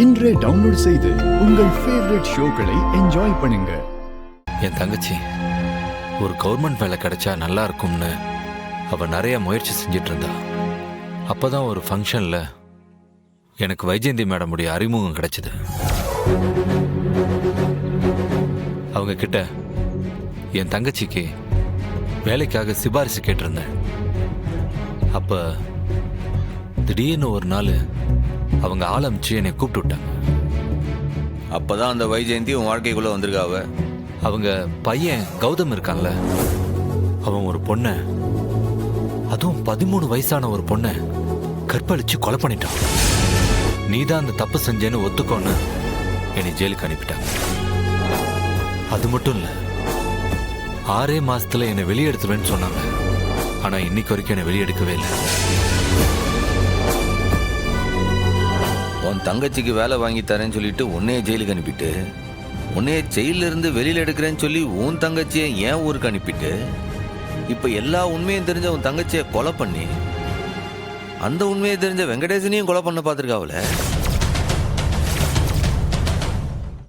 இன்றே டவுன்லோட் செய்து உங்கள் ஃபேவரட் ஷோக்களை என்ஜாய் பண்ணுங்க. என் தங்கச்சி ஒரு கவர்மெண்ட் வேலை கிடைச்சா நல்லா இருக்கும்னு அவ நிறைய முயற்சி செஞ்சிட்டு இருந்தா. அப்பதான் ஒரு ஃபங்க்ஷன்ல எனக்கு வைஜெயந்தி மேடமுடைய அறிமுகம் கிடைச்சது. அவங்க கிட்ட என் தங்கச்சிக்கு வேலைக்காக சிபாரிசு கேட்டிருந்தேன். அப்ப திடீர்னு ஒரு நாள் அவங்க ஆளமிச்சு என்னை கூப்பிட்டு விட்டாங்க. அப்பதான் அந்த வைஜெயந்தி உன் வாழ்க்கைக்குள்ள வந்திருக்காவ. அவங்க பையன் கௌதம் இருக்கான்ல, அவன் ஒரு பொண்ணை, அதுவும் 13 வயசான ஒரு பொண்ணை கற்பழிச்சு கொலை பண்ணிட்டான். நீதான் அந்த தப்பு செஞ்சேன்னு ஒத்துக்கோன்னு என்னை ஜெயிலுக்கு அனுப்பிட்டாங்க. அது மட்டும் இல்ல, 6 மாசத்துல என்னை வெளியெடுத்துருவேன்னு சொன்னாங்க. ஆனா இன்னைக்கு வரைக்கும் என்னை வெளியெடுக்கவே இல்லை. உன் தங்கச்சிக்கு வேலை வாங்கி தரேன்னு சொல்லிட்டு உன்னைய ஜெயிலுக்கு அனுப்பிட்டு, உன்னைய ஜெயில இருந்து வெளியில எடுக்கிறேன்னு சொல்லி உன் தங்கச்சியை ஏன் ஊருக்கு அனுப்பிட்டு, இப்ப எல்லா உண்மையும் தெரிஞ்ச உன் தங்கச்சியை கொலை பண்ணி அந்த உண்மையை தெரிஞ்ச வெங்கடேசனையும் கொலை பண்ண பார்த்துருக்காவல.